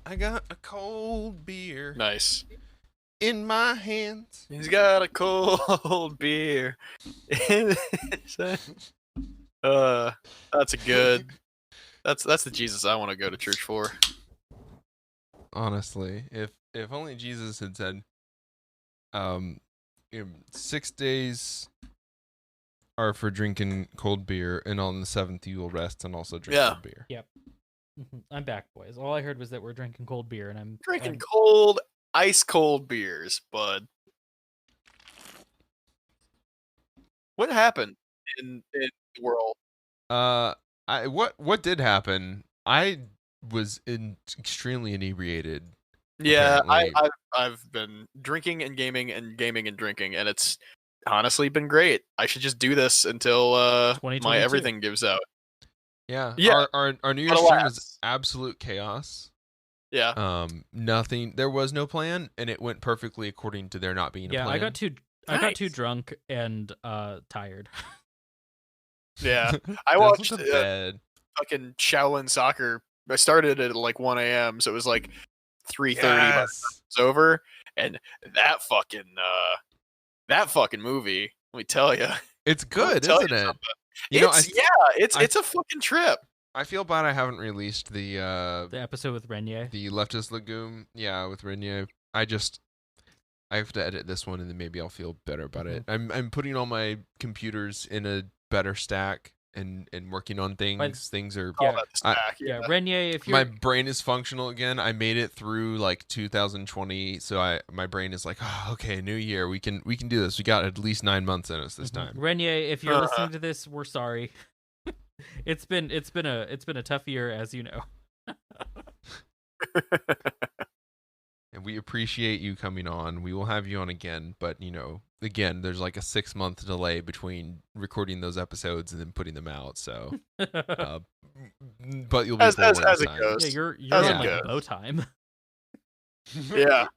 I got a cold beer Nice. in my hands. He's got a cold beer. That's a good. That's the Jesus I want to go to church for. Honestly, if only Jesus had said, 6 days are for drinking cold beer, and on the seventh you will rest and also drink cold beer. Yep. I'm back, boys. All I heard was that we're drinking cold beer, and I'm Drinking cold, ice cold beers, bud. What happened in the world? What did happen? I was extremely inebriated. Yeah, apparently. I've been drinking and gaming and gaming and drinking, and it's honestly been great. I should just do this until my 2022. everything gives out. Yeah. Yeah. Our New Year's stream was absolute chaos. Yeah. Nothing. There was no plan, and it went perfectly according to there not being a plan. I got too drunk and tired. Yeah. I watched fucking Shaolin Soccer. I started at like 1 a.m., so it was like 3:30 by the time it was over, and that fucking movie. Let me tell you, it's good, isn't it? It's a fucking trip. I feel bad I haven't released the episode with Renier, the leftist legume. Yeah, with Renier. I have to edit this one, and then maybe I'll feel better about it. I'm putting all my computers in a better stack and working on things. Things are Renier. If my brain is functional again, I made it through like 2020, so my brain is like, oh, okay, new year, we can do this. We got at least 9 months in us this time. Renier, if you're listening to this, we're sorry. It's been a tough year, as you know. And we appreciate you coming on. We will have you on again, but again, there's like a 6-month delay between recording those episodes and then putting them out. So, but you'll be as it goes. Yeah, you're on like bow time. Yeah.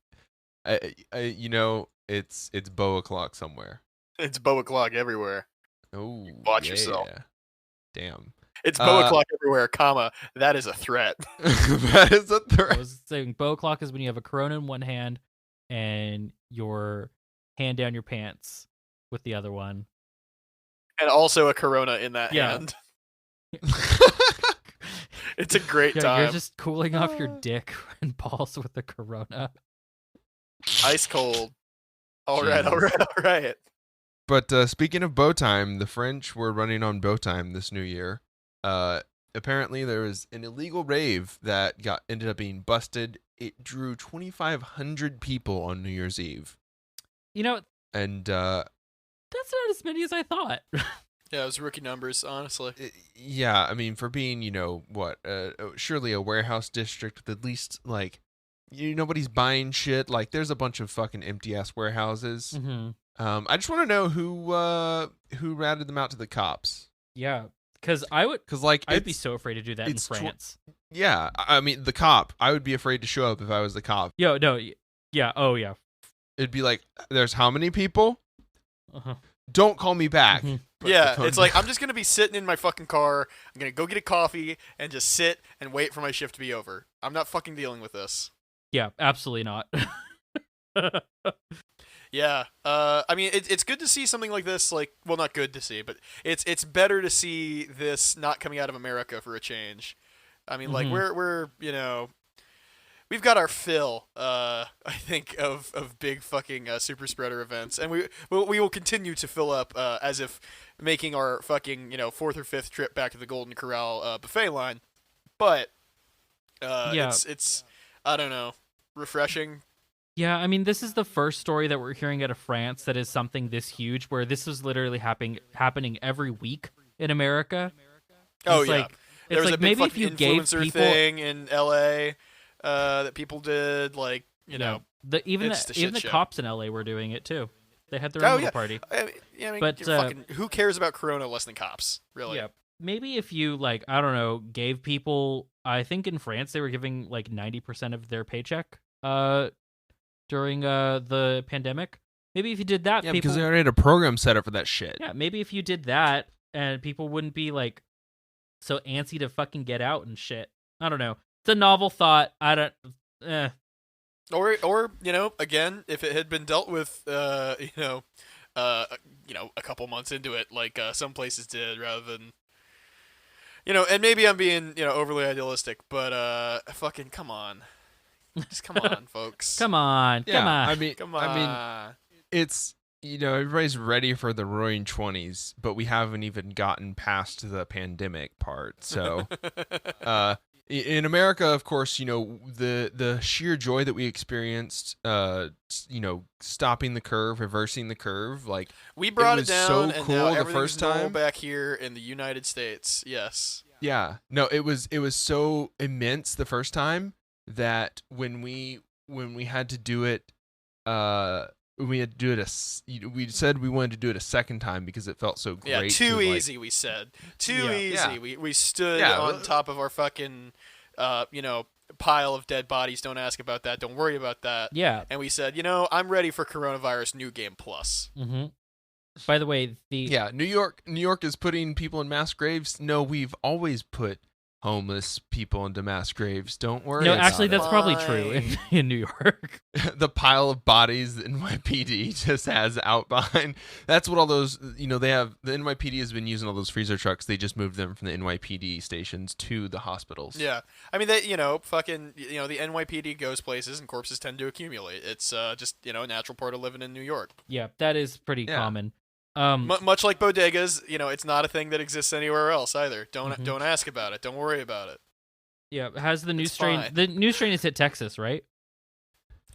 It's bow o'clock somewhere. It's bow o'clock everywhere. Oh, watch yourself. Damn. It's bow o'clock everywhere, comma, that is a threat. That is a threat. I was saying bow o'clock is when you have a Corona in one hand and your hand down your pants with the other one. And also a Corona in that hand. It's a great time. You're just cooling off your dick and balls with the Corona. Ice cold. All right. But speaking of bow time, the French were running on bow time this new year. Apparently there was an illegal rave that ended up being busted. It drew 2,500 people on New Year's Eve. And that's not as many as I thought. Yeah, it was rookie numbers, honestly. Yeah, I mean, for being, surely a warehouse district with at least, like, nobody's buying shit. Like, there's a bunch of fucking empty-ass warehouses. Mm-hmm. I just want to know who ratted them out to the cops. Yeah, because I'd be so afraid to do that in France. Yeah, I mean, the cop. I would be afraid to show up if I was the cop. Yeah, yeah. It'd be like, there's how many people? Uh-huh. Don't call me back. Mm-hmm. Yeah, it's like, I'm just going to be sitting in my fucking car. I'm going to go get a coffee and just sit and wait for my shift to be over. I'm not fucking dealing with this. Yeah, absolutely not. Yeah, I mean, it's good to see something like this. Like, well, not good to see, but it's better to see this not coming out of America for a change. I mean, like, we're we've got our fill, I think, of big fucking super spreader events, and we will continue to fill up as if making our fucking 4th or 5th trip back to the Golden Corral buffet line. But it's I don't know, refreshing. Yeah, I mean, this is the first story that we're hearing out of France that is something this huge, where this is literally happening every week in America. Oh, yeah. There was a big maybe if you gave influencer people thing in LA that people did, like, even the cops in LA were doing it too. They had their own little party. I mean, but who cares about Corona less than cops, really? Yeah. Maybe if you, like, I don't know, gave people, I think in France they were giving like 90% of their paycheck during the pandemic. Maybe if you did that, because they already had a program set up for that shit. Yeah, maybe if you did that, and people wouldn't be like so antsy to fucking get out and shit. I don't know. It's a novel thought. Or again, if it had been dealt with, a couple months into it, like some places did, rather than, and maybe I'm being, overly idealistic, but fucking come on, just come on, folks, Come on, come Yeah, on. come I mean, on. it's everybody's ready for the Roaring Twenties, but we haven't even gotten past the pandemic part. So, in America, of course, the sheer joy that we experienced, stopping the curve, reversing the curve, like We brought it was down, so and cool now the everything's first normal time. back here in the United States. Yes. Yeah, no, it was so immense the first time that when we had to do it, we had to do it we said we wanted to do it a second time because it felt so great. Yeah, too to, easy. We said too easy. Yeah. We stood Yeah. on top of our fucking, pile of dead bodies. Don't ask about that. Don't worry about that. Yeah. And we said, I'm ready for Coronavirus New Game Plus. Mm-hmm. By the way, New York is putting people in mass graves. No, we've always put homeless people into mass graves. Don't worry. no, about actually, it. that's probably true in New York. The pile of bodies that NYPD just has out behind. That's what all those, they have. The NYPD has been using all those freezer trucks. They just moved them from the NYPD stations to the hospitals. Yeah. I mean, they, fucking, the NYPD goes places and corpses tend to accumulate. It's just, a natural part of living in New York. Yeah, that is pretty Yeah. common. Much like bodegas, it's not a thing that exists anywhere else either. Don't Mhm. don't ask about it. Don't worry about it. Yeah, has the new It's strain? fine. The new strain has hit Texas, right?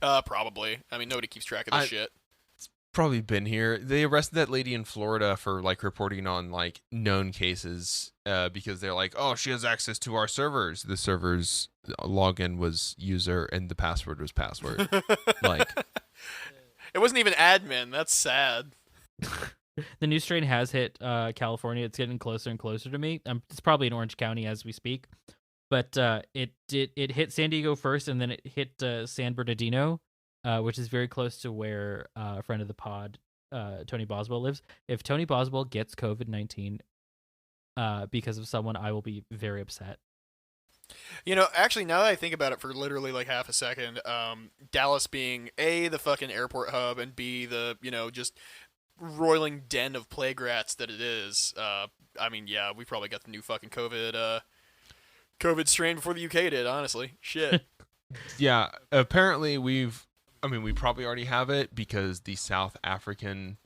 Probably. I mean, nobody keeps track of this shit. Probably been here. They arrested that lady in Florida for reporting on known cases because they're like, oh, she has access to our servers. The server's login was user and the password was password. It wasn't even admin. That's sad. The new strain has hit California. It's getting closer and closer to me. It's probably in Orange County as we speak, but it hit San Diego first, and then it hit San Bernardino, which is very close to where a friend of the pod, Tony Boswell, lives. If Tony Boswell gets COVID-19 because of someone, I will be very upset. Actually, now that I think about it for literally half a second, Dallas being A, the fucking airport hub, and B, the, just roiling den of plague rats that it is, I mean, yeah, we probably got the new fucking COVID strain before the UK did, honestly. Shit. Yeah, apparently we probably already have it because the South African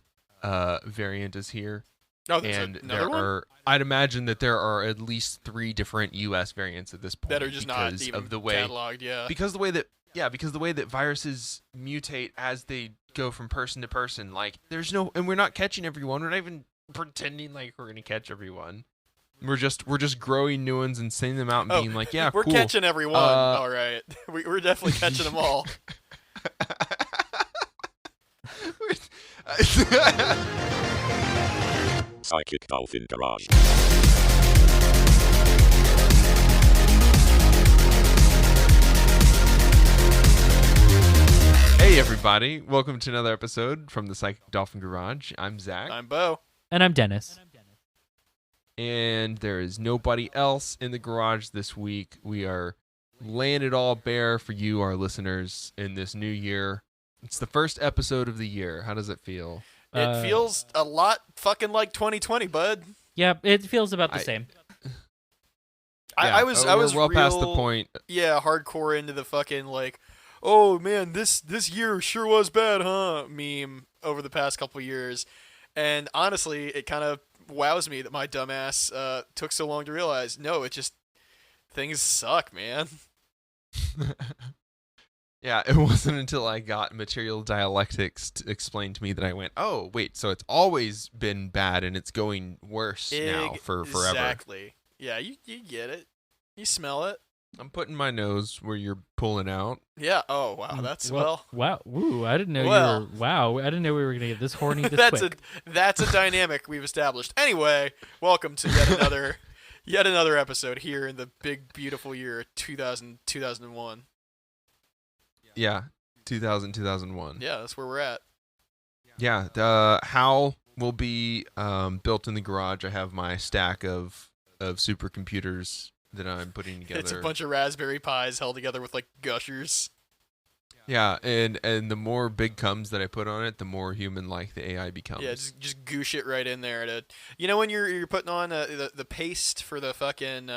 variant is here. Oh, there's and another there one? are, I'd imagine that there are at least 3 different US variants at this point That are just not because even of the way cataloged, yeah. because the way that viruses mutate as they go from person to person, and we're not catching everyone. We're not even pretending like we're gonna catch everyone. We're just growing new ones and sending them out and being like, yeah, we're cool. catching everyone. All right. We're definitely catching them all. Psychic Dolphin Garage. Hey everybody, welcome to another episode from the Psychic Dolphin Garage. I'm Zach. I'm Bo. And I'm Dennis. And there is nobody else in the garage this week. We are laying it all bare for you, our listeners, in this new year. It's the first episode of the year. How does it feel? It feels a lot fucking like 2020, bud. Yeah, it feels about the same. I was well real, past the point. Yeah, hardcore into the fucking oh man, this year sure was bad, huh? Meme over the past couple years, and honestly, it kind of wows me that my dumbass took so long to realize. No, it just things suck, man. Yeah, it wasn't until I got material dialectics explained to me that I went, oh, wait, so it's always been bad and it's going worse now for forever. Exactly. Yeah, you get it. You smell it. I'm putting my nose where you're pulling out. Yeah. Oh, wow. That's, wow. Woo, I didn't know well, you were, wow, I didn't know we were going to get this horny this quick. That's a dynamic we've established. Anyway, welcome to yet another episode here in the big, beautiful year 2001. Yeah, 2001. Yeah, that's where we're at. Yeah, the Hal will be built in the garage. I have my stack of supercomputers that I'm putting together. It's a bunch of Raspberry Pis held together with like gushers. Yeah, and the more big comes that I put on it, the more human-like the AI becomes. Yeah, just goosh it right in there. When you're putting on the paste for the fucking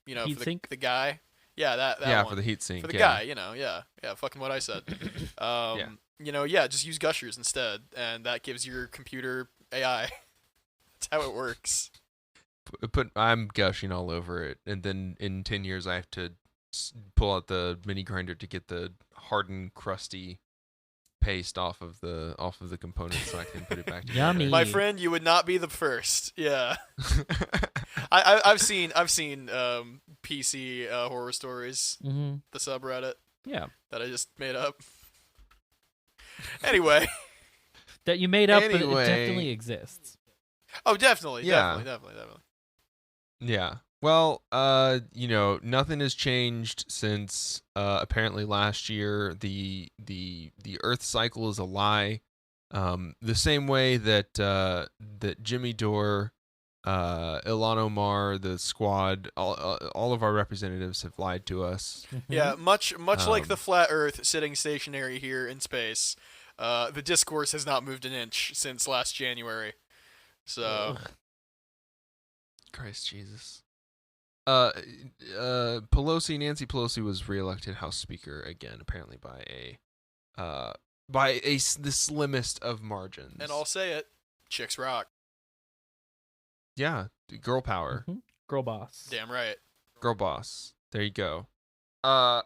Heat for sink? the guy. Yeah, that yeah, one. for the heat sink. For the yeah. guy, yeah, fucking what I said. Yeah. Just use gushers instead, and that gives your computer AI. That's how it works. I'm gushing all over it, and then in 10 years I have to pull out the mini grinder to get the hardened, crusty paste off of the components so I can put it back together. Yummy. My friend, you would not be the first. Yeah, I've seen PC horror stories, Mm-hmm. the subreddit Yeah. that I just made up. Anyway. That you made up, but it Anyway. definitely exists. Oh, definitely, Yeah. definitely. Yeah. Well, nothing has changed since apparently last year. The Earth cycle is a lie. The same way that that Jimmy Dore, Ilhan Omar, the Squad, all of our representatives have lied to us. Yeah, much like the Um, flat Earth sitting stationary here in space, the discourse has not moved an inch since last January. So Christ Jesus. Nancy Pelosi was reelected House Speaker again, apparently by the slimmest of margins. and I'll say it, chicks rock. Yeah, girl power, Mhm. Girl boss. Damn right. girl boss. There you go. And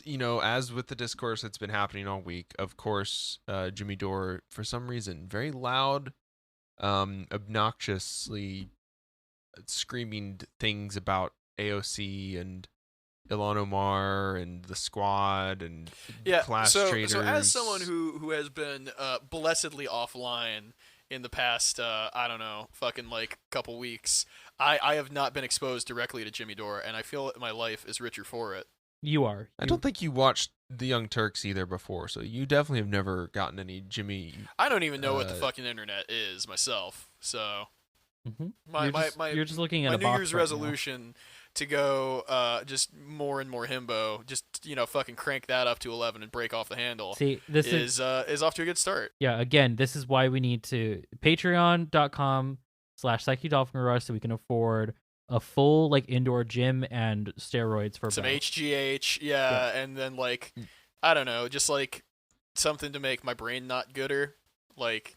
as with the discourse that's been happening all week, of course, Jimmy Dore, for some reason, very loud, obnoxiously screaming things about AOC and Ilhan Omar and the Squad and Yeah. class So traders. as someone who has been blessedly offline in the past, I don't know, fucking like couple weeks, I have not been exposed directly to Jimmy Dore, and I feel that my life is richer for it. You are. I don't think you watched The Young Turks either before, so you definitely have never gotten any Jimmy. I don't even know what the Uh, fucking internet is myself. So Mhm. my You're just looking at my a New box Year's right now. resolution to go just more and more himbo, just fucking crank that up to 11 and break off the handle. See, this is is off to a good start. yeah. Again, this is why we need to patreon.com/PsycheDolphin so we can afford a full like indoor gym and steroids for Some Belle. HGH, Yeah. and then like I don't know, just like something to make my brain not gooder, like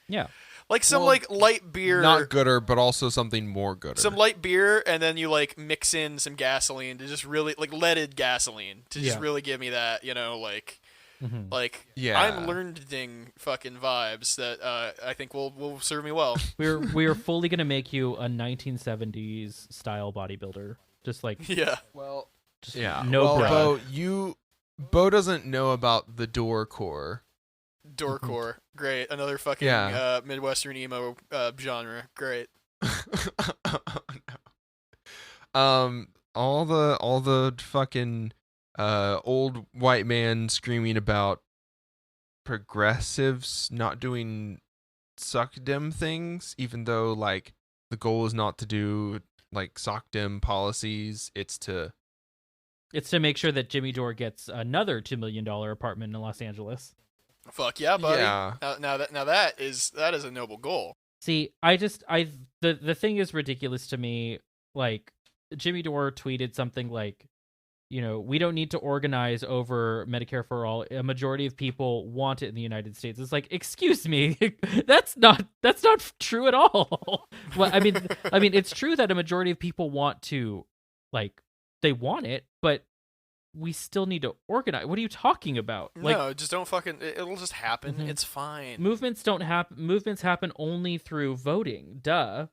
Yeah. like some Well, like light beer, Not gooder, but also something more gooder. some light beer, and then you like mix in some gasoline to just really like leaded gasoline to just Yeah. really give me that Mhm. like Yeah. I'm learning fucking vibes that I think will serve me well. We're fully gonna make you a 1970s style bodybuilder, just like Yeah. Well, just yeah. no well, bra. Bo doesn't know about the door core. Doorcore, great. Another fucking Yeah. Midwestern emo genre, great. All the fucking old white man screaming about progressives not doing suckdem things, even though like the goal is not to do like sockdem policies, it's to It's to make sure that Jimmy Dore gets another $2 million apartment in Los Angeles. Fuck yeah, buddy. Yeah. Now that is a noble goal. See, the thing is ridiculous to me. Like Jimmy Dore tweeted something like, we don't need to organize over Medicare for all. A majority of people want it in the United States. It's like, excuse me, that's not true at all. Well, I mean, it's true that a majority of people want to, like, they want it, but we still need to organize. What are you talking about? Like, No, just don't fucking. It'll just happen. Mhm. It's fine. movements don't happen. Movements happen only through voting. Duh.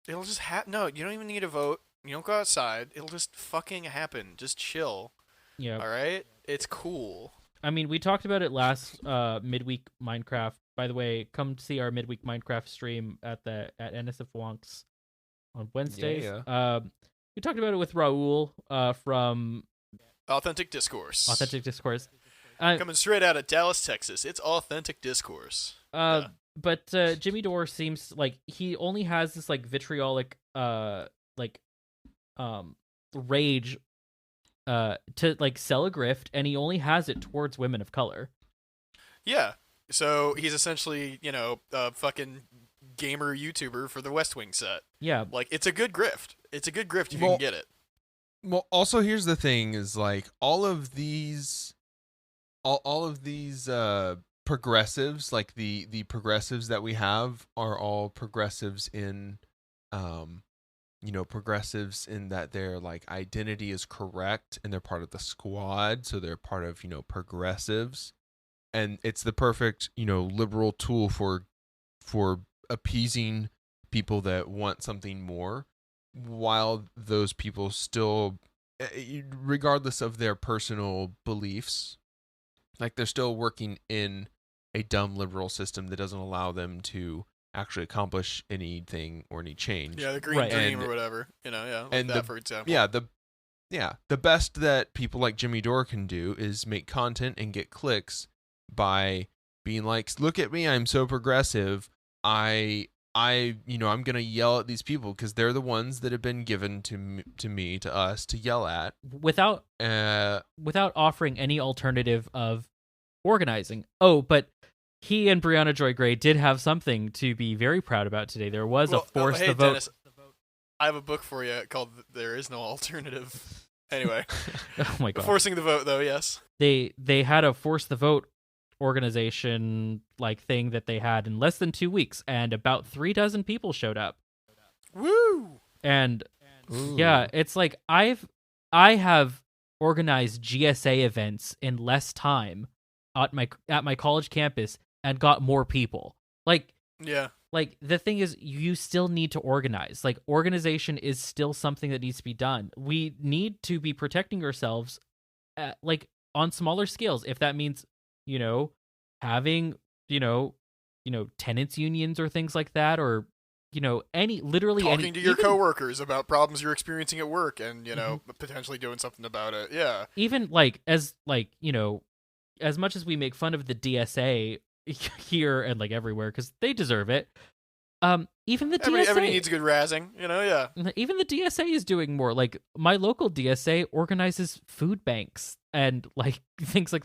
It'll just happen. No, you don't even need to vote. You don't go outside. It'll just fucking happen. Just chill. Yeah. All right. It's cool. I mean, we talked about it last midweek Minecraft. By the way, come see our midweek Minecraft stream at NSF Wonks on Wednesdays. Yeah. We talked about it with Raul from Authentic discourse. Authentic Discourse. Coming straight out of Dallas, Texas. It's authentic discourse. Yeah. But Jimmy Dore seems like he only has this like vitriolic like rage to like sell a grift, and he only has it towards women of color. Yeah. So he's essentially, a fucking gamer YouTuber for the West Wing set. Yeah. Like, it's a good grift. It's a good grift if you Well, can get it. Well, also here's the thing: is like all of these progressives, like the progressives that we have, are all progressives in, progressives in that their like identity is correct and they're part of the squad, so they're part of progressives, and it's the perfect liberal tool for appeasing people that want something more, while those people still, regardless of their personal beliefs, like they're still working in a dumb liberal system that doesn't allow them to actually accomplish anything or any change. Yeah, the green Right. dream And- or whatever. Like and that, for example. The best that people like Jimmy Dore can do is make content and get clicks by being like, look at me, I'm so progressive. I'm gonna yell at these people because they're the ones that have been given to us to yell at Without offering any alternative of organizing. Oh, but he and Brianna Joy Gray did have something to be very proud about today. There was a force hey, the vote. Dennis, I have a book for you called "There Is No Alternative." Anyway, Oh my god. forcing the vote, though. Yes. They had a force the vote organization like thing that they had in less than 2 weeks, and about 36 people showed up. Woo! And Ooh. yeah, it's like I have organized GSA events in less time at my college campus and got more people. Like Yeah. the thing is, you still need to organize. Like, organization is still something that needs to be done. We need to be protecting ourselves like on smaller scales, if that means having tenants unions or things like that, or literally Talking to your even, coworkers about problems you're experiencing at work, and potentially doing something about it. Yeah. even as much as we make fun of the DSA here and like everywhere because they deserve it, even the DSA Everybody needs a good razzing. Yeah. even the DSA is doing more. Like, my local DSA organizes food banks and like things like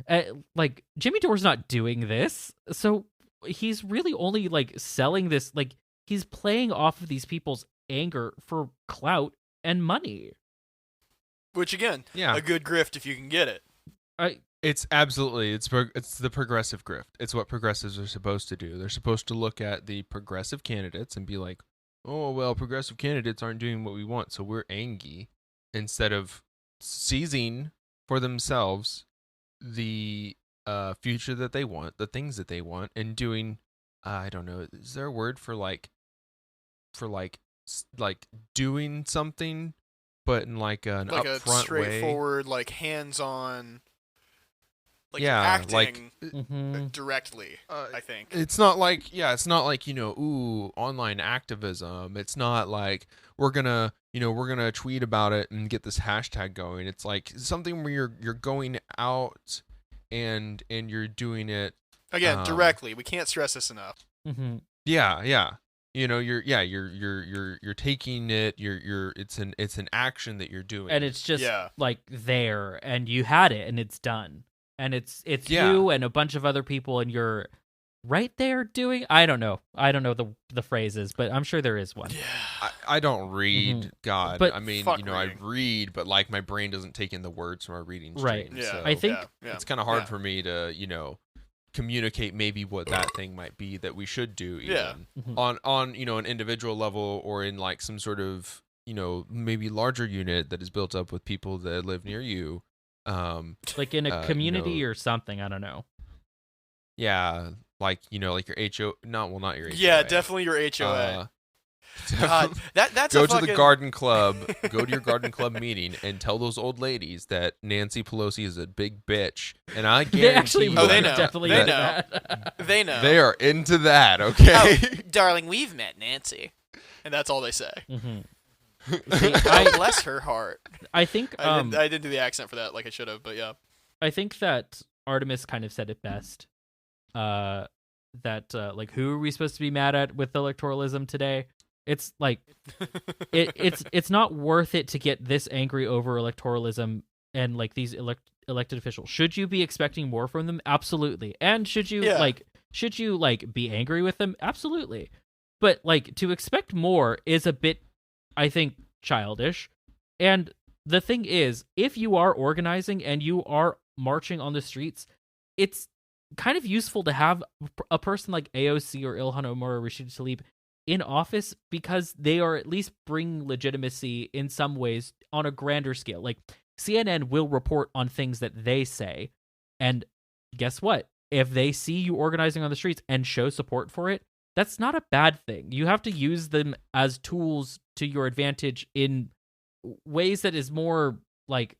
that. Like, Jimmy Dore's not doing this, so he's really only like selling this. Like, he's playing off of these people's anger for clout and money. Which again, Yeah. a good grift if you can get it. It's absolutely it's the progressive grift. It's what progressives are supposed to do. They're supposed to look at the progressive candidates and be like, "Oh well, progressive candidates aren't doing what we want, so we're angry," instead of seizing for themselves the future that they want, the things that they want, and doing. I don't know. Is there a word for doing something, but in like an Like a upfront way? straightforward, like hands-on, like Yeah, acting Mm-hmm. directly. I think. It's not like online activism. It's not like we're gonna tweet about it and get this hashtag going. It's like something where you're going out and you're doing it Again, directly. We can't stress this enough. Mm-hmm. Yeah. You're taking it. It's an action that you're doing. And it's just Yeah. like there, and you had it, and it's done, and it's Yeah. you and a bunch of other people, and you're right there doing. I don't know the phrases, but I'm sure there is one. Yeah. I don't read. Mhm. God, But I mean, fuck I reading. read, but like my brain doesn't take in the words from our reading Right. stream. Yeah. So I think yeah. it's kind of hard Yeah. for me to communicate maybe what that thing might be that we should do even Yeah. Mhm. on an individual level, or in like some sort of maybe larger unit that is built up with people that live near you. Like in a you community know- or something. I don't know. Yeah, like like your HO, not your HOA. Yeah, definitely your HOA. God, that's go a to fucking... the garden club. Go to your garden club meeting and tell those old ladies that Nancy Pelosi is a big bitch. And I guarantee They actually you Oh, they would know. definitely They do know. that. They know. they are into that. Okay. Oh, darling, we've met Nancy, and that's all they say. Mhm. God bless her heart. I think I didn't do the accent for that like I should have, but yeah. I think that Artemis kind of said it best. That like, who are we supposed to be mad at with electoralism today? It's like it's not worth it to get this angry over electoralism and like these elected officials. Should you be expecting more from them? Absolutely. And should you Yeah. be angry with them? Absolutely. But like to expect more is a bit, I think, childish. And the thing is, if you are organizing and you are marching on the streets, it's kind of useful to have a person like AOC or Ilhan Omar or Rashida Tlaib in office, because they are at least bring legitimacy in some ways on a grander scale. Like CNN will report on things that they say, and guess what? If they see you organizing on the streets and show support for it, that's not a bad thing. You have to use them as tools to your advantage in ways that is more like,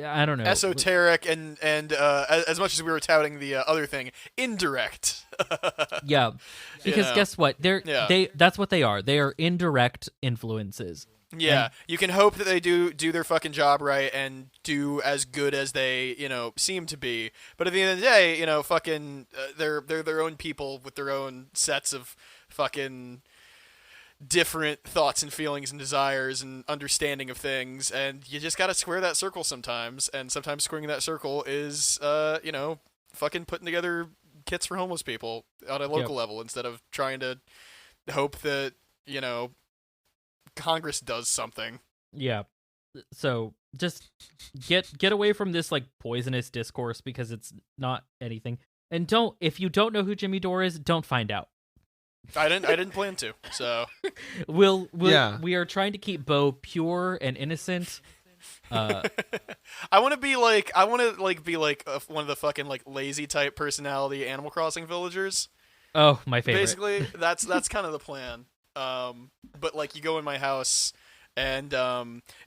I don't know, esoteric and as much as we were touting the other thing, indirect. Yeah, because know. guess what? Yeah. That's what they are. They are indirect influences. Yeah, And- you can hope that they do their fucking job right and do as good as they, seem to be. But at the end of the day, fucking they're their own people with their own sets of fucking different thoughts and feelings and desires and understanding of things, and you just gotta square that circle sometimes. And sometimes squaring that circle is, fucking putting together kits for homeless people on a local level instead of trying to hope that Congress does something. Yeah. So just get away from this like poisonous discourse, because it's not anything. And if you don't know who Jimmy Dore is, don't find out. I didn't plan to. So we are trying to keep Bo pure and innocent. I want to be like one of the fucking like lazy type personality Animal Crossing villagers. Oh, my favorite. Basically, that's kind of the plan. But like you go in my house and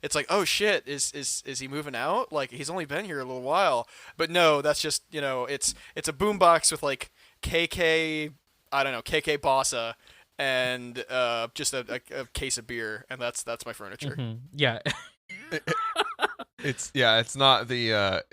it's like, oh shit, is he moving out? Like he's only been here a little while. But no, that's just it's a boombox with like KK Bossa and just a case of beer, and that's my furniture. Mm-hmm. Yeah. It's not the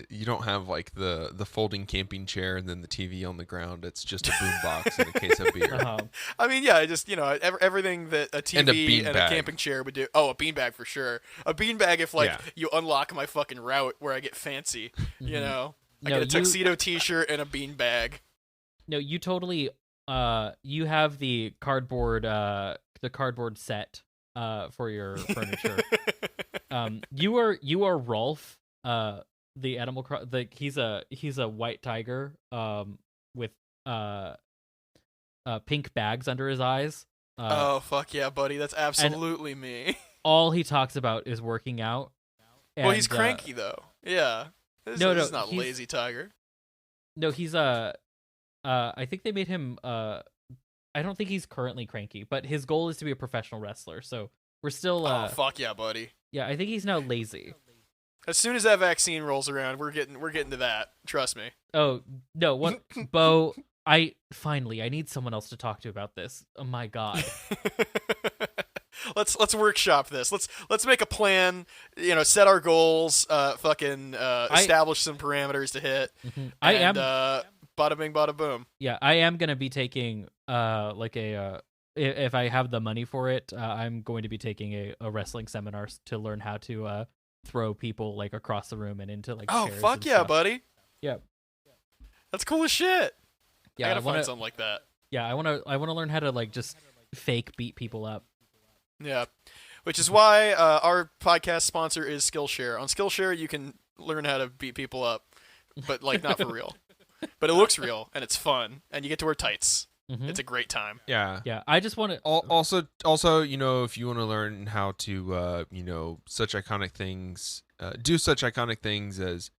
you don't have like the folding camping chair and then the TV on the ground. It's just a boombox and a case of beer. Uh-huh. I mean, yeah, just everything that a TV and a camping chair would do. Oh, a beanbag for sure. A beanbag if you unlock my fucking route where I get fancy. I get a tuxedo T-shirt and a beanbag. No, you totally. You have the cardboard set for your furniture. You are Rolf, the animal he's a white tiger with pink bags under his eyes. Oh fuck yeah, buddy, that's absolutely me. All he talks about is working out. Well, he's cranky though. Yeah. This is not lazy tiger. No, he's I think they made him I don't think he's currently cranky, but his goal is to be a professional wrestler. So we're still oh fuck yeah, buddy. Yeah, I think he's now lazy. As soon as that vaccine rolls around, we're getting to that. Trust me. Oh no, what Bo? I need someone else to talk to about this. Oh my god. Let's workshop this. Let's make a plan. Set our goals. Establish some parameters to hit. Mm-hmm. Bada bing, bada boom. Yeah, I am gonna be taking if I have the money for it, I'm going to be taking a wrestling seminar to learn how to throw people like across the room and into like oh chairs fuck and yeah, stuff. buddy. Yeah, that's cool as shit. Yeah, I gotta find something like that. Yeah, I wanna learn how to like just fake beat people up. Yeah, which is why our podcast sponsor is Skillshare. On Skillshare, you can learn how to beat people up, but like not for real. But it looks real and it's fun, and you get to wear tights. Mm-hmm. It's a great time. Yeah. Yeah, I just want to also, if you want to learn how to such iconic things, do such iconic things as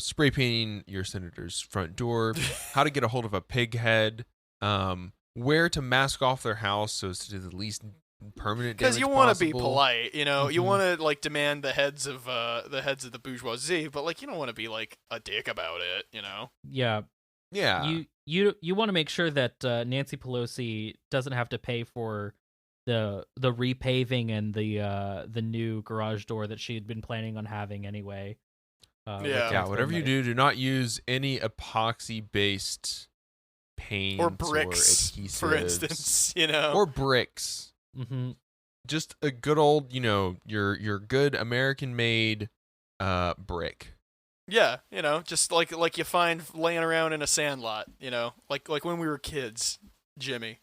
spray painting your senator's front door, how to get a hold of a pig head, where to mask off their house so as to do the least permanent damage because you want to be possible. polite, Mm-hmm. You want to like demand the heads of the bourgeoisie, but like you don't want to be like a dick about it, Yeah. You want to make sure that Nancy Pelosi doesn't have to pay for the repaving and the new garage door that she had been planning on having anyway. Whatever you do not use any epoxy based paint or bricks, adhesives, for instance. You know, or bricks. Mm-hmm. Just a good old, your good American-made brick. yeah, just like you find laying around in a sandlot. Like when we were kids, Jimmy,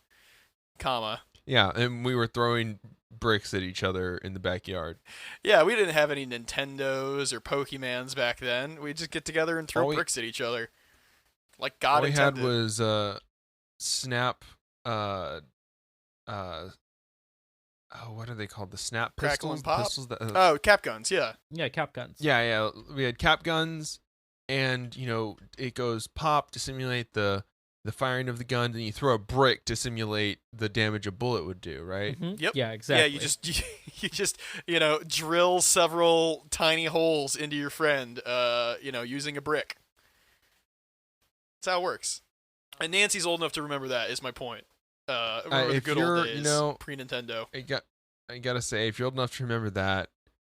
comma. Yeah, and we were throwing bricks at each other in the backyard. Yeah, we didn't have any Nintendos or Pokemans back then. We'd just get together and throw bricks at each other. Like God all we had intended. was snap what are they called? The snap Crackle pistols? and pop? Pistols that, Oh, cap guns, yeah. Yeah, cap guns. yeah. We had cap guns, and it goes pop to simulate the firing of the gun, and you throw a brick to simulate the damage a bullet would do, right? Mm-hmm. Yep. Yeah, exactly. Yeah, you just drill several tiny holes into your friend, using a brick. That's how it works. And Nancy's old enough to remember that. Is my point. Remember the good old days, pre-Nintendo. I gotta say, if you're old enough to remember that,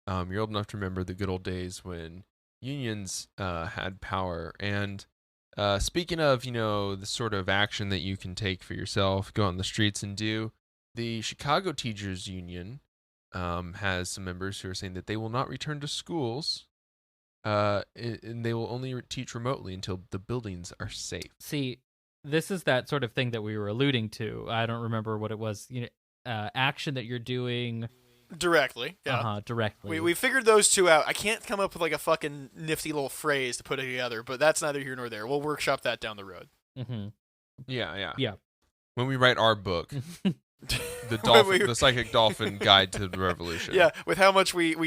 you're old enough to remember the good old days when unions had power. And speaking of, the sort of action that you can take for yourself, go on the streets and do, the Chicago Teachers Union has some members who are saying that they will not return to schools, and they will only teach remotely until the buildings are safe. See, this is that sort of thing that we were alluding to. I don't remember what it was. Action that you're doing directly. Yeah. Directly. We figured those two out. I can't come up with like a fucking nifty little phrase to put it together, but that's neither here nor there. We'll workshop that down the road. Mm-hmm. Yeah. When we write our book, the Psychic Dolphin Guide to the Revolution. Yeah, with how much we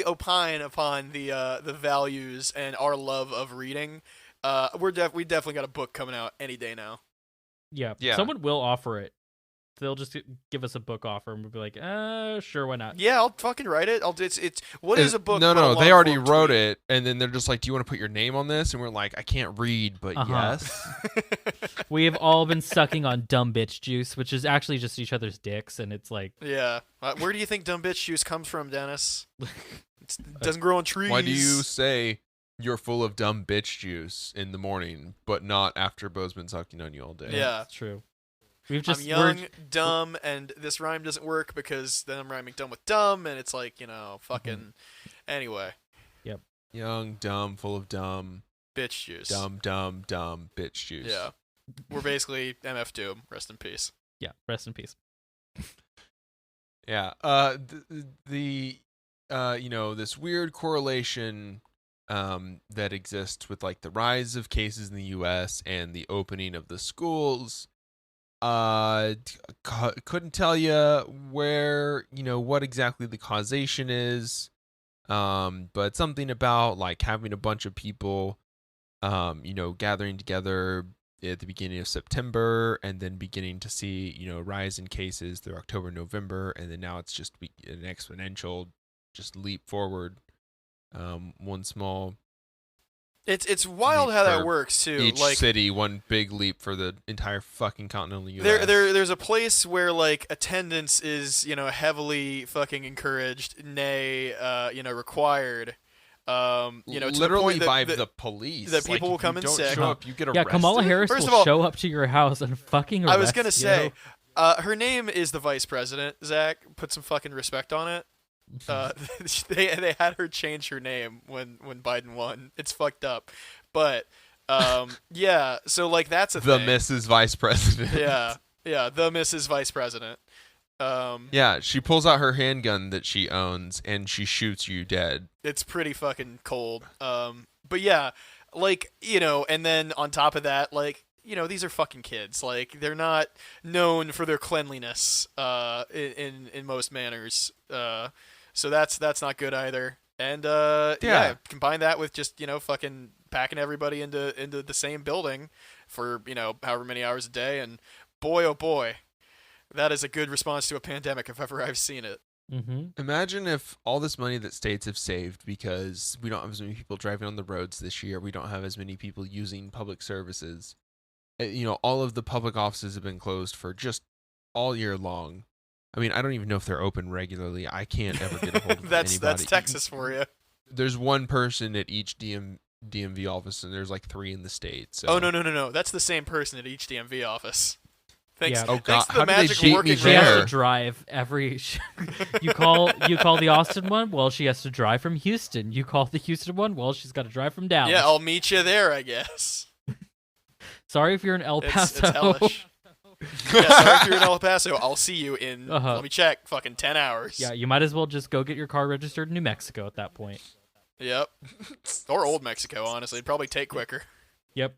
opine upon the values and our love of reading. We definitely got a book coming out any day now. Yeah. Someone will offer it. They'll just give us a book offer, and we'll be like, sure, why not? Yeah, I'll fucking write it. What is a book? No, they already wrote it, and then they're just like, do you want to put your name on this? And we're like, I can't read, but yes. We have all been sucking on dumb bitch juice, which is actually just each other's dicks, and it's like... Yeah. Where do you think dumb bitch juice comes from, Dennis? It doesn't grow on trees. Why do you say you're full of dumb bitch juice in the morning, but not after Bo's been sucking on you all day? Yeah. That's true. I'm young, dumb, and this rhyme doesn't work because then I'm rhyming dumb with dumb, and it's like, fucking... Mm-hmm. Anyway. Yep. Young, dumb, full of dumb... bitch juice. Dumb, bitch juice. Yeah. We're basically MF Doom. Rest in peace. Yeah, rest in peace. Yeah. This weird correlation that exists with like the rise of cases in the U.S. and the opening of the schools. Couldn't tell you where, what exactly the causation is. But something about like having a bunch of people, gathering together at the beginning of September, and then beginning to see, rise in cases through October, November, and then now it's just an exponential, just leap forward. One small. It's wild how that works too. Each like, city, one big leap for the entire fucking continental U.S. There's a place where like attendance is heavily fucking encouraged, nay, required. Literally by the police. That people will come in sick. Show up, you get arrested. Yeah, Kamala Harris will show up to your house and fucking arrest I was gonna say, you. her name is the vice president. Zach, put some fucking respect on it. They had her change her name when Biden won. It's fucked up, but yeah. So like that's a thing. Mrs. Vice President. Yeah, the Mrs. Vice President. Yeah, she pulls out her handgun that she owns and she shoots you dead. It's pretty fucking cold. But yeah, like and then on top of that, like these are fucking kids. Like they're not known for their cleanliness in most manners. So that's not good either. And yeah, combine that with just fucking packing everybody into the same building for however many hours a day, and boy oh boy, that is a good response to a pandemic if ever I've seen it. Mm-hmm. Imagine if all this money that states have saved because we don't have as many people driving on the roads this year, we don't have as many people using public services. All of the public offices have been closed for just all year long. I mean, I don't even know if they're open regularly. I can't ever get a hold of anybody. That's Texas for you. There's one person at each DMV office, and there's like 3 in the state. So. Oh no! That's the same person at each DMV office. Thanks. Yeah. Oh God! Thanks to the How do they magic of cheat me working She has to there? drive every. You call the Austin one. Well, she has to drive from Houston. You call the Houston one. Well, she's got to drive from Dallas. Yeah, I'll meet you there, I guess. Sorry if you're in El Paso. It's hellish. Yeah, sorry if you're in El Paso. I'll see you in, Uh-huh. let me check, fucking 10 hours. Yeah, you might as well just go get your car registered in New Mexico at that point. Yep. Or Old Mexico, honestly. It'd probably take quicker. Yep.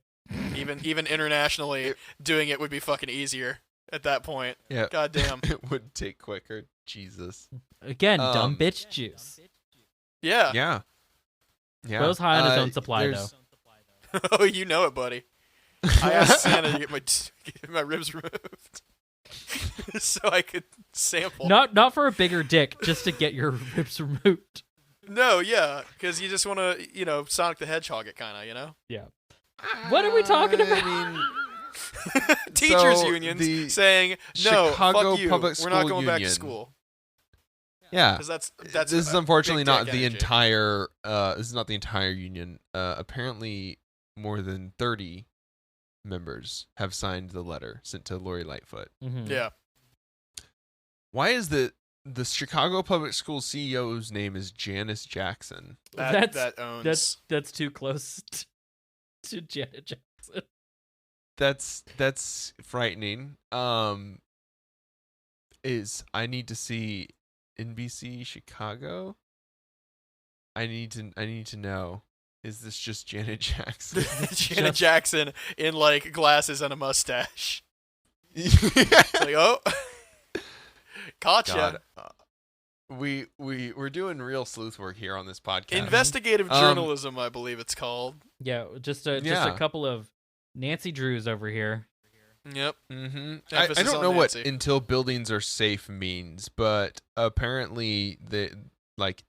Even internationally, doing it would be fucking easier at that point. Yeah. God damn. It would take quicker. Jesus. Again, dumb Um, bitch juice. Yeah. Yeah. Yeah. Bro's high on his own supply, though. there's- Oh, you know it, buddy. I asked Santa to get my ribs removed. So I could sample. Not for a bigger dick, just to get your ribs removed. No, yeah. Because you just want to, Sonic the Hedgehog it, kind of, Yeah. What are we talking about? I mean, Teachers So, unions the saying, no, Chicago fuck you. Public We're not School going back to Union. school. yeah. Because that's This is a unfortunately big not dick the energy. entire. This is not the entire union. Apparently, more than 30 members have signed the letter sent to Lori Lightfoot. Mhm. Yeah. Why is the Chicago Public School CEO's name is Janice Jackson? That owns. That's too close to Janet Jackson. That's frightening. Is I need to see NBC Chicago? I need to know. Is this just Janet Jackson? Janet Jackson in like glasses and a mustache. God, It's like, oh, gotcha. we're doing real sleuth work here on this podcast. Investigative journalism, I believe it's called. Yeah, just a Yeah. couple of Nancy Drews over here. Yep. Mm-hmm. I Emphasis don't on know what Nancy. until buildings are safe means, but apparently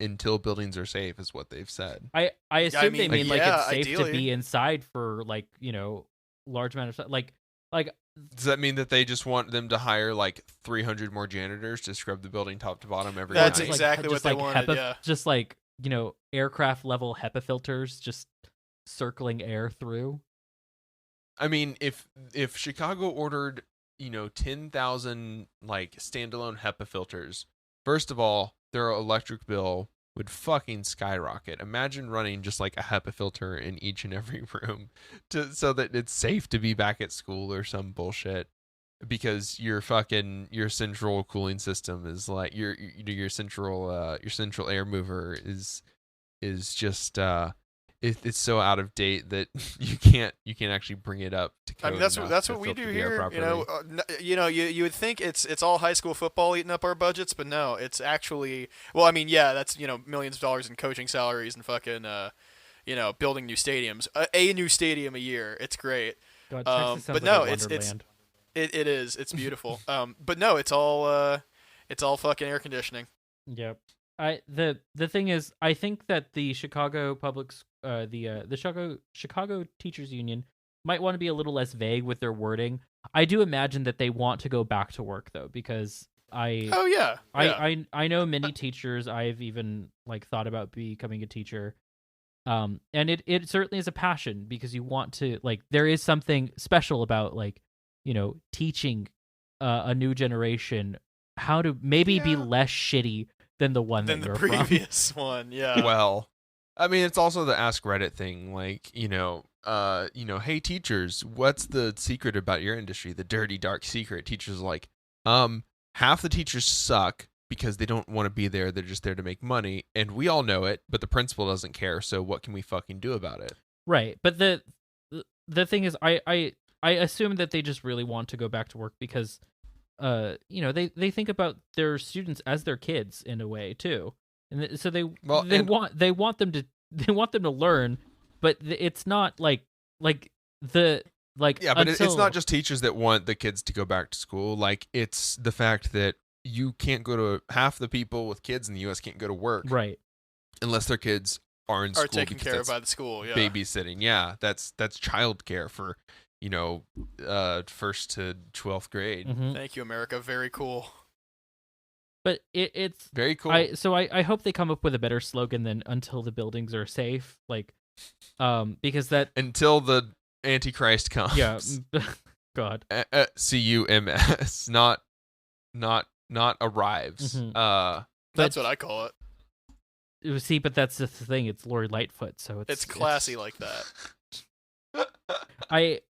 until buildings are safe is what they've said. I assume mean, they mean like yeah, it's safe ideally. to be inside for like large amount of stuff. Like Does that mean that they just want them to hire like 300 more janitors to scrub the building top to bottom every That's night? exactly what they wanted, HEPA, yeah. just like aircraft level HEPA filters just circling air through. I mean, if Chicago ordered 10,000 like standalone HEPA filters, first of all, their electric bill would fucking skyrocket. Imagine running just like a HEPA filter in each and every room so that it's safe to be back at school or some bullshit. Because your central cooling system is like your central air mover is just it's so out of date that you can't actually bring it up to code. I mean, that's enough what to we filter do the air here. properly. You would think it's all high school football eating up our budgets, but no, it's actually. Well, I mean, yeah, that's millions of dollars in coaching salaries and fucking building new stadiums. A new stadium a year. It's great. God, Texas sounds but like no, a it's wonderland. it is. It's beautiful. But no, it's all fucking air conditioning. Yep. The thing is, I think that the Chicago the Chicago Teachers Union might want to be a little less vague with their wording. I do imagine that they want to go back to work though, because Oh yeah. I know many teachers. I've even like thought about becoming a teacher. And it certainly is a passion because you want to there is something special about teaching a new generation how to maybe be less shitty than the one than that the you're from. previous one. Yeah. Well, I mean, it's also the Ask Reddit thing. Hey teachers, what's the secret about your industry? The dirty, dark secret. Teachers are like, half the teachers suck because they don't want to be there. They're just there to make money, and we all know it. But the principal doesn't care. So what can we fucking do about it? Right, but the thing is, I assume that they just really want to go back to work because, they think about their students as their kids in a way too, and so they want them to learn, but it's not yeah, but it's not just teachers that want the kids to go back to school. Like, it's the fact that you can't go to half the people with kids in the U.S. can't go to work, right, unless their kids are in school, taken because care of that's by the school. Yeah. babysitting. Yeah, that's childcare for 1st to 12th grade. Mhm. Thank you, America. Very cool. But it's Very cool. I hope they come up with a better slogan than "Until the buildings are safe." Like Because that until the Antichrist comes. yeah, God. CUMS, not arrives. Mhm. That's But- what I call it. See, but that's the thing. It's Lori Lightfoot, so It's classy like that. I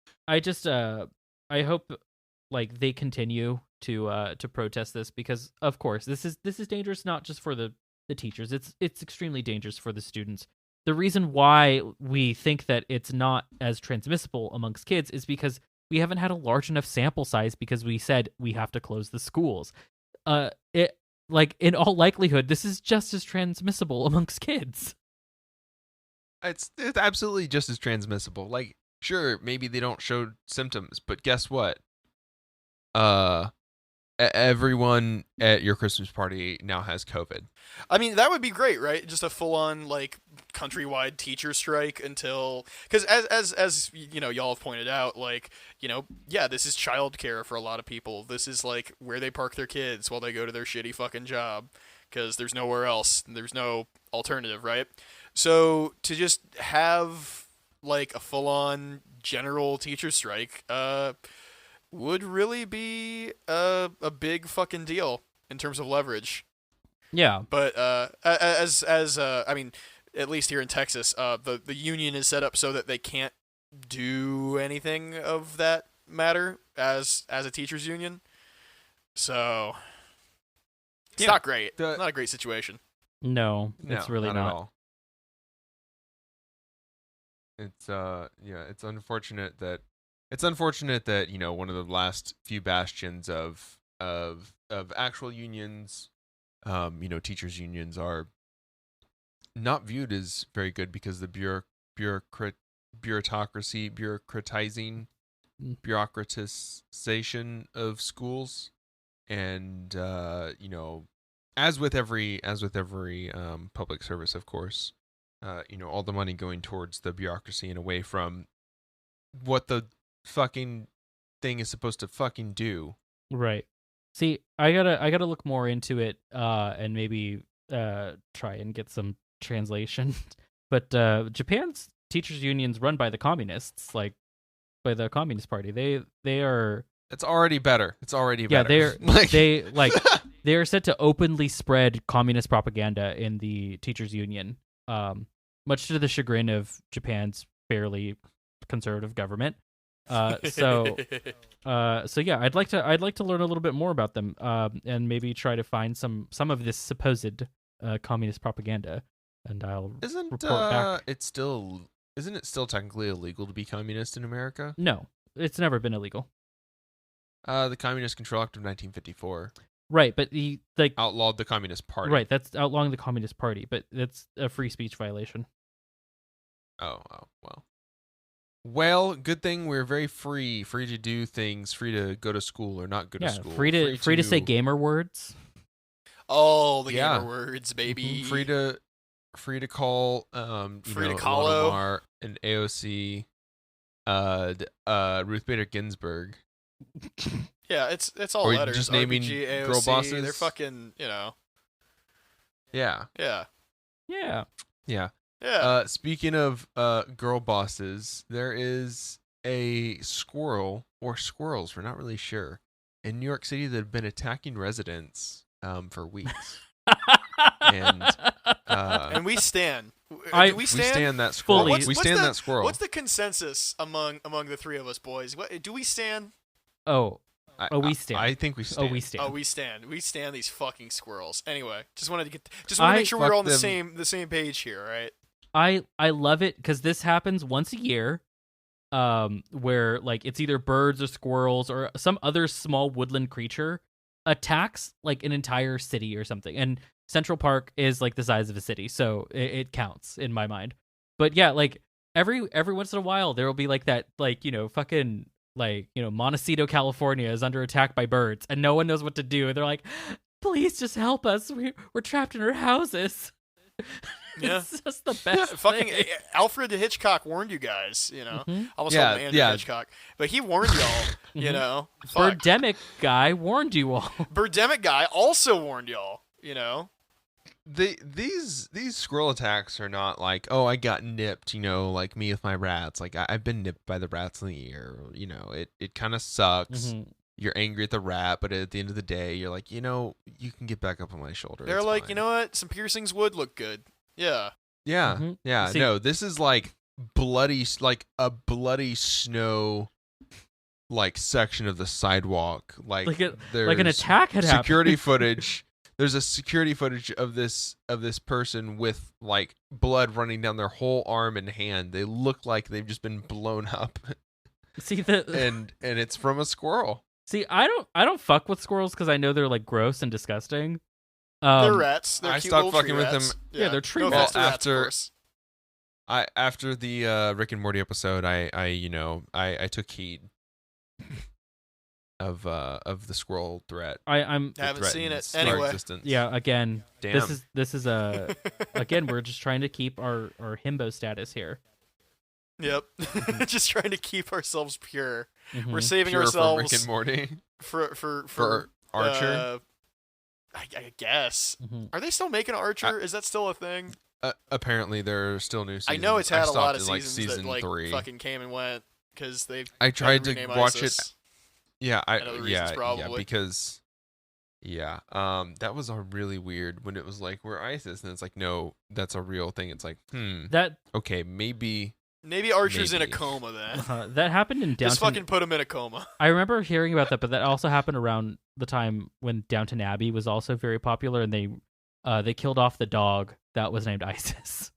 just I hope like they continue to protest this, because of course this is dangerous not just for the teachers. It's extremely dangerous for the students. The reason why we think that it's not as transmissible amongst kids is because we haven't had a large enough sample size, because we said we have to close the schools. It like in all likelihood this is just as transmissible amongst kids. It's absolutely just as transmissible. Like, sure, maybe they don't show symptoms, but guess what? Everyone at your Christmas party now has COVID. I mean, that would be great, right? Just a full-on like countrywide teacher strike until, because as you know, y'all have pointed out, like, you know, yeah, this is childcare for a lot of people. This is like where they park their kids while they go to their shitty fucking job, because there's nowhere else. There's no alternative, right? So to just have like a full-on general teacher strike, would really be a big fucking deal in terms of leverage. Yeah. But I mean, at least here in Texas, the union is set up so that they can't do anything of that matter as a teachers union. So it's not great. Not a great situation. No, it's really not not. at all. It's it's unfortunate that you know, one of the last few bastions of actual unions, you know, teachers unions are not viewed as very good because the bureaucratization of schools, and you know, as with every public service, of course, you know, all the money going towards the bureaucracy and away from what the fucking thing is supposed to fucking do. Right. See, I gotta look more into it, and maybe try and get some translation. But Japan's teachers unions run by the communists, like by the Communist Party. They are. It's already better. It's already Yeah, better. they are said to openly spread communist propaganda in the teachers union, much to the chagrin of Japan's fairly conservative government. So yeah, I'd like to learn a little bit more about them, and maybe try to find some of this supposed communist propaganda, and I'll report back. Isn't it still technically illegal to be communist in America? No, it's never been illegal. The Communist Control Act of 1954 Right, but the outlawed the Communist Party. right, that's outlawing the Communist Party, but that's a free speech violation. Oh well. Well, good thing we're very free to do things, free to go to school or not go to school. Free to say gamer words. Oh, the gamer words, baby. Free to call Free to call callo. Omar and AOC, Ruth Bader Ginsburg. Yeah, it's all Or letters. just naming RPG, AOC, girl bosses. They're fucking, you know. Yeah. Yeah. Yeah. Yeah. Yeah. Speaking of girl bosses, there is a squirrel or squirrels, we're not really sure, in New York City that have been attacking residents for weeks. And we stand. Do We stand that squirrel. Fully. We stand that squirrel. What's the consensus among the three of us boys? Do we stand? We stand. I think we stand. We stand. Oh, we stand. We stand these fucking squirrels. Anyway, just wanted to make sure we're all on the same page here, right? I love it because this happens once a year, where like it's either birds or squirrels or some other small woodland creature attacks like an entire city or something. And Central Park is like the size of a city, so it counts in my mind. But yeah, like every once in a while there will be like that, like, you know, fucking like, you know, Montecito, California is under attack by birds and no one knows what to do. They're like, please just help us. We're trapped in our houses. Yeah. It's just the best. Fucking thing. Alfred Hitchcock warned you guys, you know. Mhm. Almost called him Andrew Hitchcock. But he warned y'all, you know. Fuck. Birdemic guy warned you all. Birdemic guy also warned y'all, you know. these squirrel attacks are not like, oh, I got nipped, like me with my rats. Like I've been nipped by the rats in the ear. It kind of sucks. Mhm. You're angry at the rat, but at the end of the day, you're like, you can get back up on my shoulder. They're It's like, fine. you know what? Some piercings would look good. Yeah. Yeah, Mhm. yeah. See- No, this is like like a bloody snow, like section of the sidewalk. Like an there's attack had happened. security footage. There's a security footage of this person with like blood running down their whole arm and hand. They look like they've just been blown up, See and it's from a squirrel. See, I don't fuck with squirrels because I know they're like gross and disgusting. They're rats. They're I cute stopped little fucking tree with rats. them. Yeah, they're tree no rats. offense to rats, of After- course. After the Rick and Morty episode, I took heed of the squirrel threat. I'm I haven't seen it. threatens our Anyway. existence. yeah. Again, Damn. this is a again we're just trying to keep our himbo status here. Yep. Just trying to keep ourselves pure. Mhm. We're saving Pure from Rick ourselves and Morty for Archer. I guess. Mhm. Are they still making Archer? Is that still a thing? Apparently, there are still new seasons. I know it's had a lot of stopped at, seasons season that like 3. fucking came and went because they. I tried to rename watch ISIS. it. Yeah, And other reasons, probably. because that was a really weird when it was like we're ISIS and it's like no, that's a real thing. It's like That okay, maybe Maybe Archer's in a Maybe. coma then. that happened in Just Downton. fucking put him in a coma. I remember hearing about that, but that also happened around the time when Downton Abbey was also very popular, and they killed off the dog that was named Isis.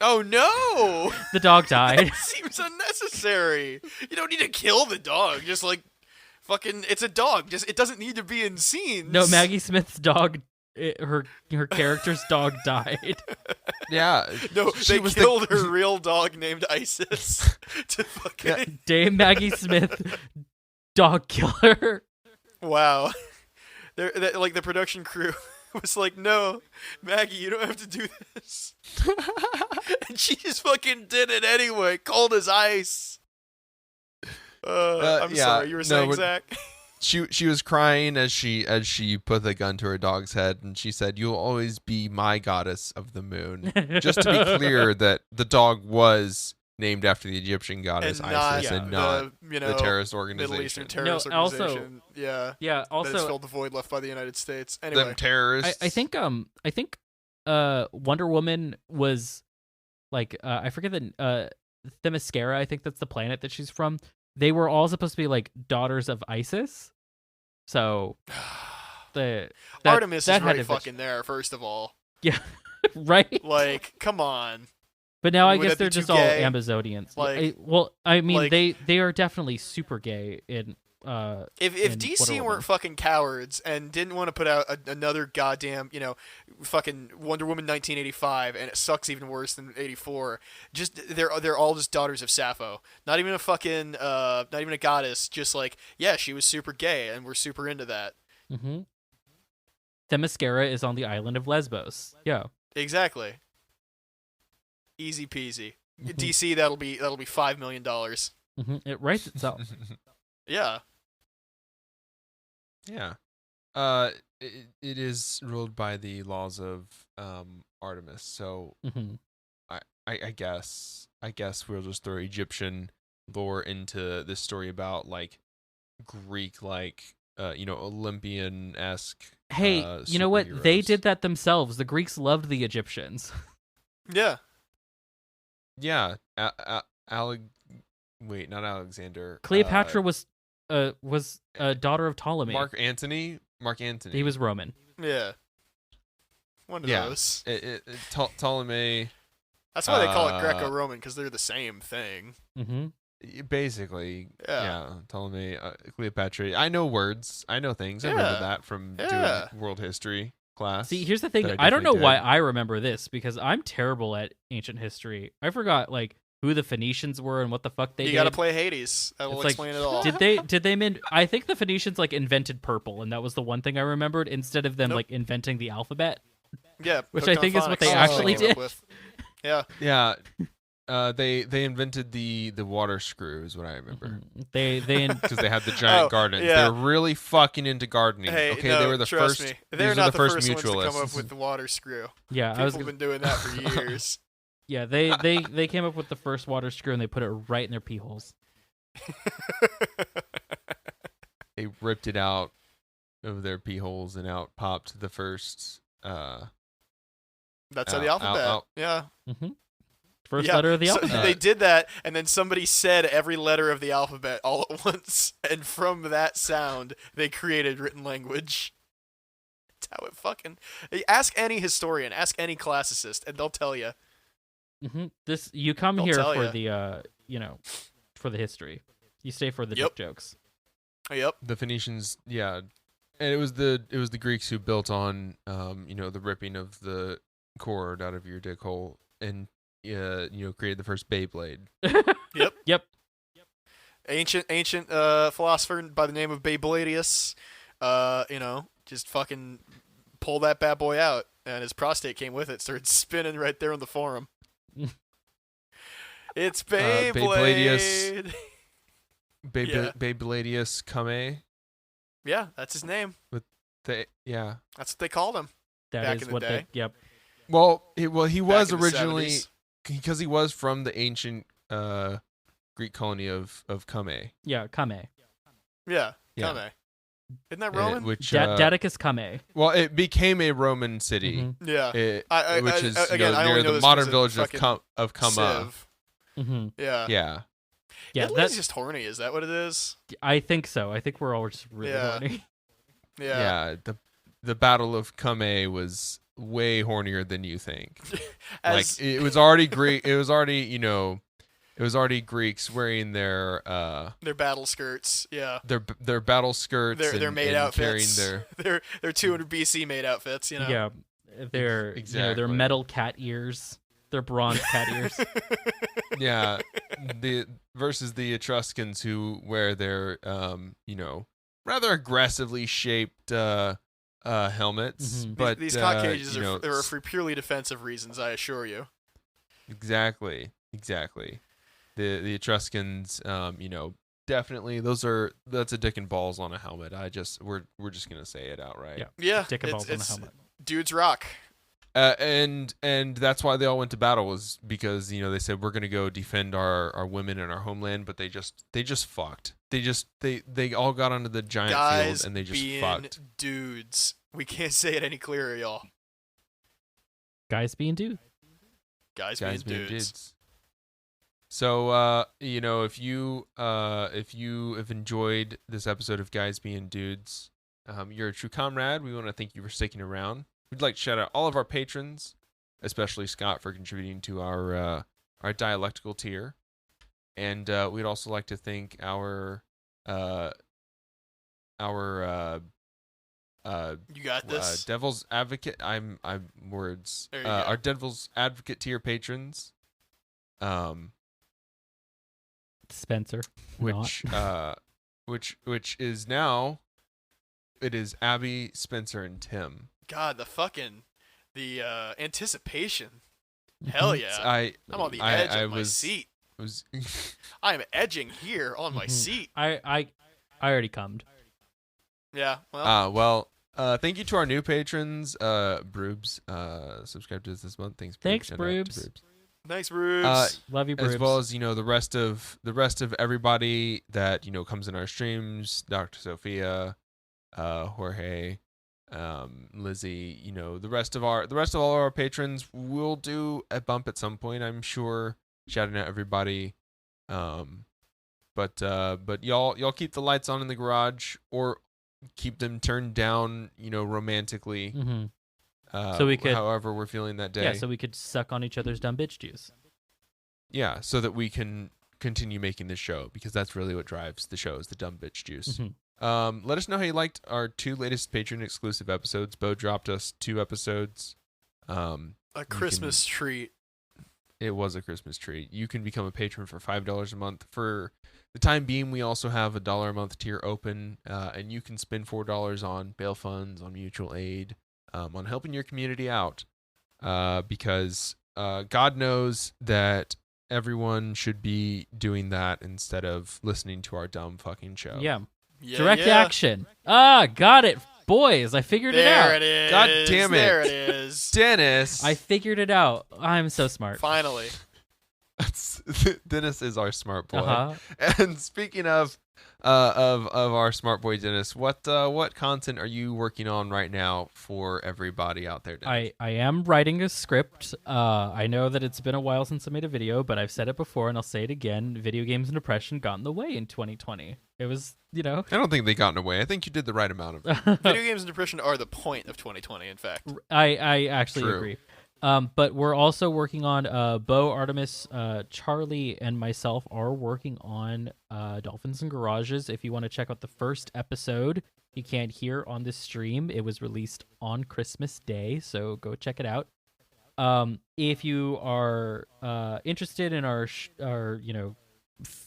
Oh no! The dog died. That seems unnecessary. You don't need to kill the dog. Just like fucking, it's a dog. Just it doesn't need to be in scenes. No, Maggie Smith's dog, her character's dog died. yeah. No, she they was killed her real dog named Isis to fucking. Dame Maggie Smith, dog killer. Wow. Like the production crew was like, no, Maggie, you don't have to do this. And she just fucking did it anyway, cold as ice. I'm yeah, sorry, you were saying, but- Zach? She was crying as she put the gun to her dog's head, and she said, "You'll always be my goddess of the moon." Just to be clear, that the dog was named after the Egyptian goddess And not Isis, Yeah. and not the terrorist Middle organization. Eastern terrorist No, also- organization. Yeah. Yeah. That has Also, filled the void left by the United States. Anyway. Them terrorists. I think Wonder Woman was like I forget the Themyscira. I think that's the planet that she's from. They were all supposed to be like daughters of Isis. So Artemis that is had right to- fucking there, first of all. right. Like, come on. But now I Would guess that be they're too just all gay? Amazonians. Like- I mean, like- they are definitely super gay in If in DC Wonder Woman. weren't fucking cowards and didn't want to put out another goddamn, fucking Wonder Woman 1985, and it sucks even worse than 84. Just they're all just daughters of Sappho. Not even a fucking not even a goddess. Just like, yeah, she was super gay, and we're super into that. Mm-hmm. Themyscira is on the island of Lesbos. Yeah. Exactly. Easy peasy. Mhm. DC, that'll be $5 million. Mm-hmm. It writes itself. Yeah. Yeah. It is ruled by the laws of Artemis. So Mm-hmm. I guess we'll just throw Egyptian lore into this story about like Greek, like Olympian-esque. Hey, you know what? They superheroes. did that themselves. The Greeks loved the Egyptians. Yeah. Yeah. Wait, not Alexander. Cleopatra was a daughter of Ptolemy. Mark Antony. He was Roman. Yeah. One of Yeah. those. Ptolemy. That's why they call it Uh, Greco-Roman, because they're the same thing. Mm-hmm. Basically, Yeah. Ptolemy, Cleopatra. I know words. I know things. I remember Yeah. that from Yeah. doing world history class. See, here's the thing. that I don't know definitely why did. I remember this because I'm terrible at ancient history. I forgot like who the Phoenicians were and what the fuck they You did. gotta play Hades. That will It's like, explain it all. Did they I think the Phoenicians like invented purple, and that was the one thing I remembered instead of them Nope. like inventing the alphabet. Yeah. Which hooked I think on is what phonics. they That's actually what they came did. up with. Yeah. Yeah. They invented the water screw is what I remember. They Because they had the giant Oh, gardens. yeah. They were really fucking into gardening. Hey, okay, no, they were the trust first. me. They're These are not the first ones to come up mutualists. with the water screw. yeah, People I was have gonna, been doing that for years. yeah, they came up with the first water screw and they put it right in their pee holes. They ripped it out of their pee holes and out popped the first. That's how the alphabet. out. Yeah. Mm-hmm. First Yeah, letter of the so alphabet. they did that, and then somebody said every letter of the alphabet all at once, and from that sound, they created written language. That's how it fucking. Ask any historian, ask any classicist, and they'll tell you. This you come They'll here tell for ya. the for the history. You stay for the Yep. dick jokes. Yep. The Phoenicians, yeah, and it was the Greeks who built on the ripping of the cord out of your dick hole and created the first Beyblade. Yep. Ancient philosopher by the name of Baebladius, just fucking pull that bad boy out, and his prostate came with it. Started spinning right there on the forum. It's Beyblade. Beybladius. Yeah. Baebladius Cumae. Yeah, that's his name. Yeah. That's what they called him. That Back is in the what day. they. Yep. Well, he was in the originally 70s. because he was from the ancient Greek colony of Cumae. Yeah. Cumae. Yeah, Yeah. Cumae. Isn't that Roman? Which Daticus Cumae. well, it became a Roman city. Mhm. Yeah. Which is again, I near only know the this modern because village of Cuma. Civ. Mm-hmm. Yeah. Yeah. Yeah. Italy's just horny. Is that what it is? I think so. I think we're all just really Yeah. horny. Yeah. The Battle of Cumae was way hornier than you think. As, Like it was already Greek. It was already it was already Greeks wearing their battle skirts. Yeah. their battle skirts. Their and, maid and outfits. Carrying their 200 BC maid outfits. You know. Yeah. They're Exactly. their metal cat ears. Their bronze cat ears. yeah, the versus the Etruscans who wear their rather aggressively shaped helmets. Mhm. But these cock cages are for purely defensive reasons. I assure you. Exactly. The Etruscans, definitely that's a dick and balls on a helmet. We're just gonna say it outright. Yeah. Yeah. Dick and balls on a it's helmet. dudes rock. And that's why they all went to battle was because they said we're gonna go defend our women and our homeland, but they just fucked. They all got onto the giant Guys field and they just being fucked. dudes. We can't say it any clearer, y'all. Guys being dude. Guys Guys being being dudes. dudes. So if you have enjoyed this episode of Guys Being Dudes, you're a true comrade. We want to thank you for sticking around. We'd like to shout out all of our patrons, especially Scott for contributing to our dialectical tier, and we'd also like to thank our You got this. Devil's Advocate. I'm words. There you go. Our Devil's Advocate tier patrons, Spencer. which is now, it is Abby, Spencer, and Tim. God, the anticipation. Hell yeah. I'm on the edge of my seat. I am edging here on my seat. I already cummed. Yeah. Well, Well, thank you to our new patrons, Broobs. Subscribe to us this month. Thanks, Broobs. Thanks, Shout out to Broobs. thanks, Rubes. Love you, As Broobs. well as the rest of everybody that comes in our streams, Dr. Sophia, Jorge, Lizzie, the rest of all our patrons will do a bump at some point, I'm sure, shouting out everybody. But y'all keep the lights on in the garage or keep them turned down, romantically. Mhm. So we could, however we're feeling that day. yeah, so we could suck on each other's dumb bitch juice. Yeah, so that we can continue making this show, because that's really what drives the show, is the dumb bitch juice. Mhm. Let us know how you liked our 2 latest patron exclusive episodes. Bo dropped us 2 episodes. A Christmas treat. It was a Christmas treat. You can become a patron for $5 a month. For the time being, we also have a $1 a month tier open, and you can spend $4 on bail funds, on mutual aid, on helping your community out, because God knows that everyone should be doing that instead of listening to our dumb fucking show. Yeah. Yeah, Direct yeah. action. Ah, got it. Boys, I figured it out. There it is. God damn it. There it is. Dennis. I figured it out. I'm so smart. Finally. Dennis is our smart boy. Uh-huh. And speaking of our smart boy Dennis, what content are you working on right now for everybody out there, Dennis? I am writing a script. I know that it's been a while since I made a video, but I've said it before and I'll say it again. Video games and depression got in the way in 2020. It was, I don't think they got in the way. I think you did the right amount of it. Video games and depression are the point of 2020, in fact. I actually True. agree. But we're also working on Bo, Artemis, Charlie, and myself are working on Dolphins and Garages. If you want to check out the first episode, you can't hear on this stream. It was released on Christmas Day, so go check it out. If you are interested in our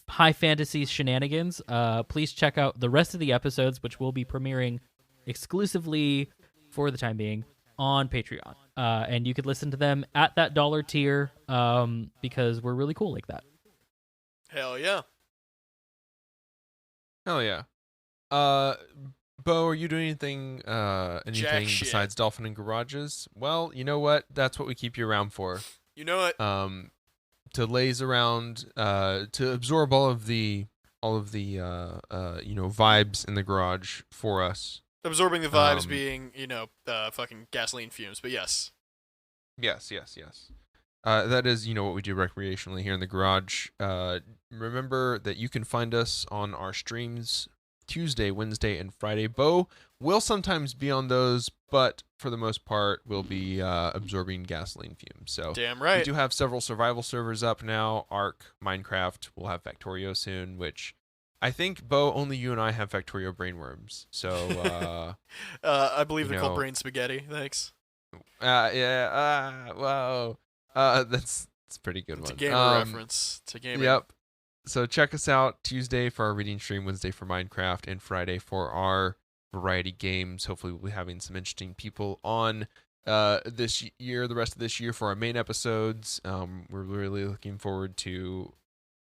high fantasy shenanigans, please check out the rest of the episodes, which will be premiering exclusively for the time being on Patreon. And you could listen to them at that dollar tier because we're really cool like that. Hell yeah. Hell yeah. Bo, are you doing anything Jack shit. besides Dolphin and Garages? Well, you know what? That's what we keep you around for. You know what? To laze around, to absorb all of the vibes in the garage for us. Absorbing the vibes being, fucking gasoline fumes, but yes. Yes. That is, what we do recreationally here in the garage. Remember that you can find us on our streams Tuesday, Wednesday, and Friday. Bo will sometimes be on those, but for the most part, we'll be absorbing gasoline fumes. So Damn right. we do have several survival servers up now. Ark, Minecraft. We'll have Factorio soon, which I think, Bo, only you and I have Factorio brainworms. So I believe they're called brain spaghetti. Thanks. Whoa. That's a pretty good It's one. a gamer reference. It's a gamer. Yep. So check us out Tuesday for our reading stream, Wednesday for Minecraft, and Friday for our variety games. Hopefully we'll be having some interesting people on this year, the rest of this year for our main episodes. We're really looking forward to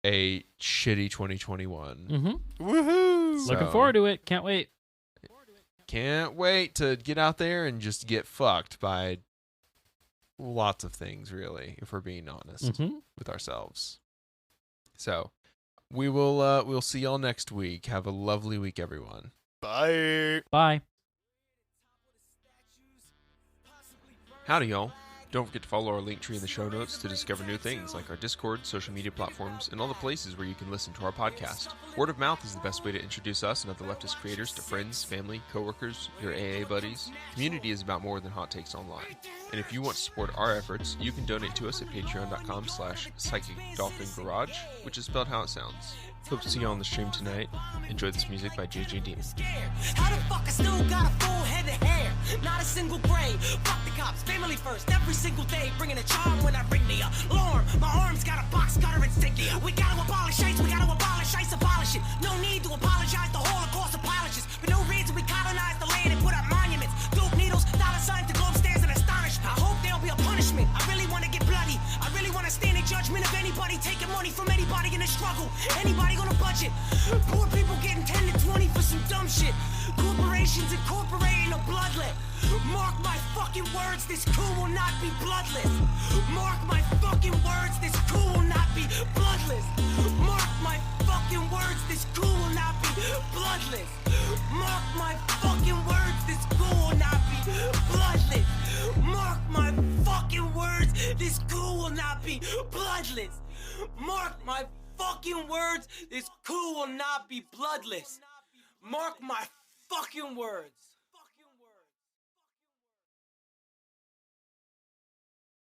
a shitty 2021. Mm-hmm. Woohoo! Looking forward to it. Can't wait. Can't wait to get out there and just get fucked by lots of things, really, if we're being honest with ourselves. So we'll see y'all next week. Have a lovely week, everyone. Bye. Bye. Howdy, y'all. Don't forget to follow our link tree in the show notes to discover new things like our Discord, social media platforms, and all the places where you can listen to our podcast. Word of mouth is the best way to introduce us and other leftist creators to friends, family, coworkers, your AA buddies. Community is about more than hot takes online. And if you want to support our efforts, you can donate to us at patreon.com/psychicdolphingarage, which is spelled how it sounds. Hope to see you on the stream tonight. Enjoy this music by JJD. How the fuck I still got a full head of hair? Not a single gray. Fuck the cops, family first, every single day. Bringing a charm when I ring the alarm. My arms got a box cutter insignia. We gotta abolish ICE, we gotta abolish ICE, abolish it. No need to apologize, the Holocaust apologists. For no reason we colonized the land and put up monuments. Dope needles, dollar signs to globe stares and astonishment. I hope there'll be a punishment. I really wanna get bloody. I really wanna stand in judgment of anybody taking money from anybody in the struggle. Anybody on a budget. Poor people getting 10 to 20 for some dumb shit. Corporations incorporating a bloodlet. Mark my fucking words, this coup will not be bloodless. Mark my fucking words, this coup will not be bloodless. Mark my fucking words, this coup will not be bloodless. Mark my fucking words, this coup will not be bloodless. Mark my fucking words, this coup will not be bloodless. Mark my fucking words, this coup will not be bloodless. Mark my fucking words.